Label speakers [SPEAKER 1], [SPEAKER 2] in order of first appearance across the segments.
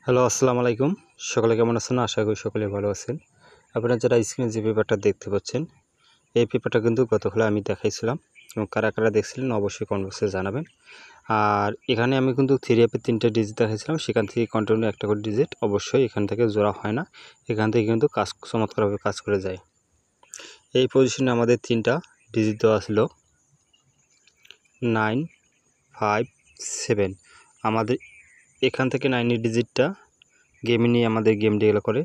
[SPEAKER 1] Hello, আসসালামু আলাইকুম। সকলে কেমন আছেন? আশা করি সকলে ভালো আছেন। আপনারা যারা স্ক্রিনে যে পেপারটা দেখতে পাচ্ছেন, এই পেপারটা কিন্তু গতকাল আমি দেখাইছিলাম এবং কারা কারা দেখছিলেন অবশ্যই কমেন্ট বক্সে জানাবেন। আর এখানে আমি কিন্তু 3 অ্যাপের 3টা ডিজিট দেখাইছিলাম, সেখান থেকে কন্টিনিউ একটা করে ডিজিট অবশ্যই এখান থেকে জোড়া হয় না, এখান থেকে কিন্তু কাজ চমৎকারভাবে কাজ করে যায়। এই পজিশনে আমাদের 3টা ডিজিট দেওয়া ছিল 9, 5, 7। আমাদের এখান থেকে 9 ডিজিটটা গেমে নিয়ে আমাদের গেম ডিগুলো করে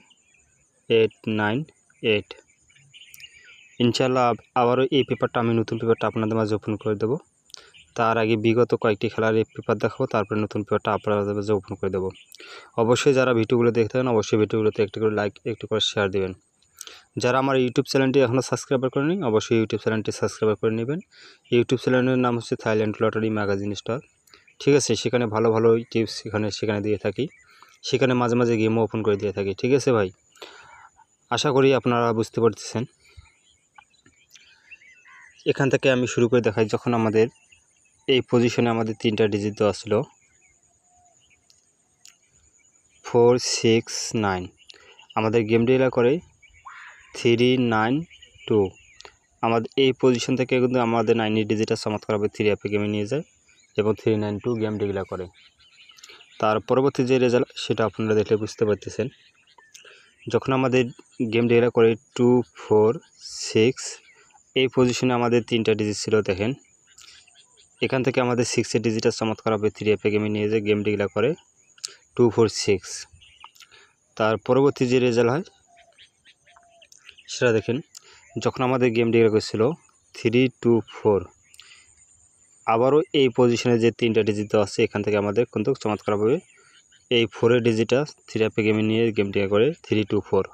[SPEAKER 1] 8, 9, 8। ইনশাল্লাহ আবারও এই পেপারটা আমি নতুন পেপারটা আপনাদের মাঝে ওপেন করে দেবো। তার আগে বিগত কয়েকটি খেলার এই পেপার দেখাবো, তারপরে নতুন পেপারটা আপনাদের মাঝে ওপেন করে দেবো। অবশ্যই যারা ভিডিওগুলো দেখতে থাকেন অবশ্যই ভিডিওগুলোতে একটি করে লাইক, একটু করে শেয়ার দেবেন। যারা আমার ইউটিউব চ্যানেলটি এখনও সাবস্ক্রাইব করেনি অবশ্যই ইউটিউব চ্যানেলটি সাবস্ক্রাইব করে নেবেন। ইউটিউব চ্যানেলের নাম হচ্ছে থাইল্যান্ড লটারি ম্যাগাজিন স্টার। ঠিক আছে, সেখানে ভালো ভালো টিপস সেখানে দিয়ে থাকি, সেখানে মাঝে মাঝে গেমও ওপেন করে দিয়ে থাকি। ঠিক আছে ভাই, আশা করি আপনারা বুঝতে পারতেছেন। এখান থেকে আমি শুরু করে দেখাই। যখন আমাদের এই পজিশনে আমাদের 3টা ডিজিট দেওয়া ছিল 4, 6, 9। আমাদের গেম ডিলা করে 3, 9, 2। আমাদের এই পজিশন থেকে কিন্তু আমাদের 9 ডিজিটটা চমৎকারভাবে 3 অ্যাপে গেমে নিয়ে যায় এবং 3, 9, 2 গেম ডিলা করে। তার পরবর্তী যে রেজাল্ট সেটা আপনারা দেখলে বুঝতে পারতেছেন। যখন আমাদের গেম ডিলা করে 2, 4, 6, এই পজিশনে আমাদের 3টা ডিজিট ছিল। দেখেন এখান থেকে আমাদের 6 ডিজিটটা চমৎকারভাবে 3 অ্যাপে গেমে নিয়ে যায়, গেম ডিলা করে 2, 4, 6। তার পরবর্তী যে রেজাল্ট হয় সেটা দেখেন। যখন আমাদের গেম ডিলা করেছিল 3, 2, 4, আবারও এই পজিশনে যে 3টা ডিজিট দেওয়া আছে এখান থেকে আমাদের কিন্তু চমৎকারভাবে এই 4 ডিজিটটা 3 অ্যাপে গেমে নিয়ে গেম ডিলা করে 3, 2, 4।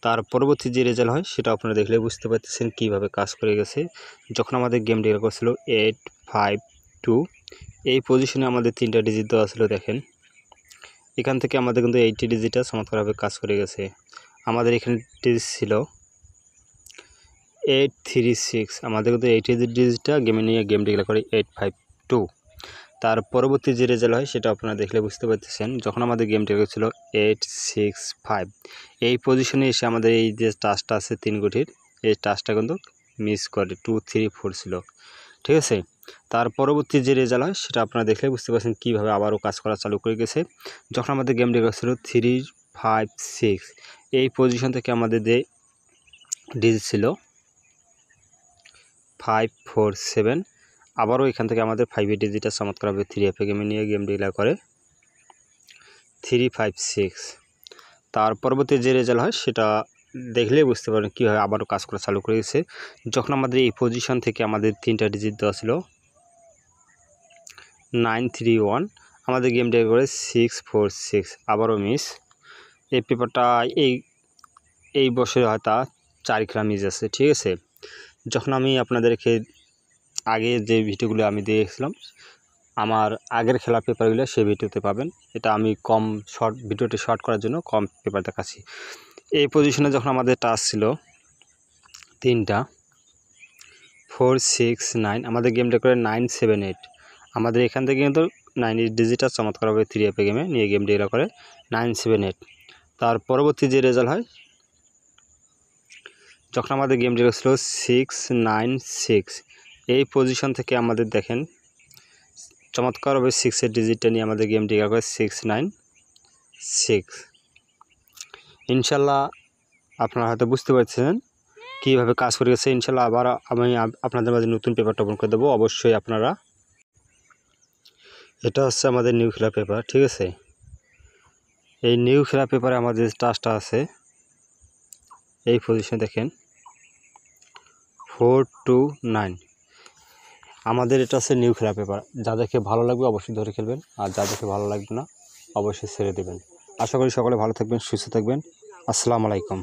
[SPEAKER 1] তার পরবর্তী যে রেজাল্ট হয় সেটা আপনারা দেখলে বুঝতে পারতেছেন কীভাবে কাজ করে গেছে। যখন আমাদের গেম ডিলা করেছিল 8, 5, 2, এই পজিশনে আমাদের 3টা ডিজিট দেওয়া ছিল। দেখেন এখান থেকে আমাদের কিন্তু 80 ডিজিটটা চমৎকারভাবে কাজ করে গেছে। আমাদের এখানে ডিজিট ছিল 8, 3, 6। আমাদের কিন্তু 80 ডিজিটটা গেমে নিয়ে গেম ডিক্লেয়ার করে 8, 5, 2। তার পরবর্তী যে রেজাল্ট হয় সেটা আপনারা দেখলে বুঝতে পারতেছেন। যখন আমাদের গেম ডিক্লেয়ার ছিল 8, 6, 5, এই পজিশনে এসে আমাদের এই যে টাচটা আছে 3 গুটির, এই টাচটা কিন্তু মিস করে 2, 3, 4 ছিল। ঠিক আছে, তার পরবর্তী যে রেজাল্ট হয় সেটা আপনারা দেখলে বুঝতে পারছেন কীভাবে আবারও কাজ করা চালু করে গেছে। যখন আমাদের গেম ডিক্লেয়ার ছিল 3, 5, 6, এই পজিশন থেকে আমাদের যে ডিজিট ছিল 5, 4, 7, আবারও এখান থেকে আমাদের 5 ডিজিটটা চমৎকারভাবে 3 অ্যাপে গেমে নিয়ে গেম ডিক্লেয়ার করে 3, 5, 6। তার পরবর্তী যে রেজাল্ট হয় সেটা দেখলেই বুঝতে পারেন কীভাবে আবারও কাজ করা চালু করে গেছে। যখন আমাদের এই পজিশন থেকে আমাদের 3টা ডিজিট দেওয়া ছিল 9, 3, 1, আমাদের গেম ডিক্লেয়ার করে 6, 4, 6, আবারও মিস। এই পেপারটা এই বছরে হয়তো 4 খেলা মিস আছে। ঠিক আছে, যখন আমি আপনাদেরকে আগে যে ভিডিওগুলো আমি দিয়েছিলাম আমার আগের খেলা পেপারগুলো সেই ভিডিওতে পাবেন। এটা আমি কম ভিডিওটি শর্ট করার জন্য কম পেপার দেখাচ্ছি। এই পজিশনে যখন আমাদের টাচ ছিল 3টা 4, 6, 9, আমাদের গেমটা করে 9, 7, 8। আমাদের এখান থেকে কিন্তু 9 ডিজিটটা চমৎকারভাবে 3 অ্যাপে গেমে নিয়ে গেম ডিক্লেয়ার করে 9, 7, 8। তার পরবর্তী যে রেজাল্ট হয় যখন আমাদের গেম ডিক্লেয়ার ছিল 6, 9, 6, এই পজিশন থেকে আমাদের দেখেন চমৎকারভাবে 6 ডিজিটটা নিয়ে আমাদের গেম ডিক্লেয়ার করে 6, 9, 6। ইনশাল্লাহ আপনারা হয়তো বুঝতে পারছেন কীভাবে কাজ করে গেছে। ইনশাল্লাহ আবার আমি আপনাদের মাঝে নতুন পেপারটা ওপেন করে দেবো। অবশ্যই আপনারা, এটা হচ্ছে আমাদের নিউ খেলা পেপার। ঠিক আছে, এই নিউ খেলা পেপারে আমাদের টাচটা আছে এই পজিশনে দেখেন 4, 2, 9। আমাদের এটা হচ্ছে নিউ খেলা পেপার। যাদেরকে ভালো লাগবে অবশ্যই ধরে খেলবেন, আর যাদেরকে ভালো লাগবে না অবশ্যই ছেড়ে দেবেন। আশা করি সকলে ভালো থাকবেন, সুস্থ থাকবেন। আসসালামু আলাইকুম।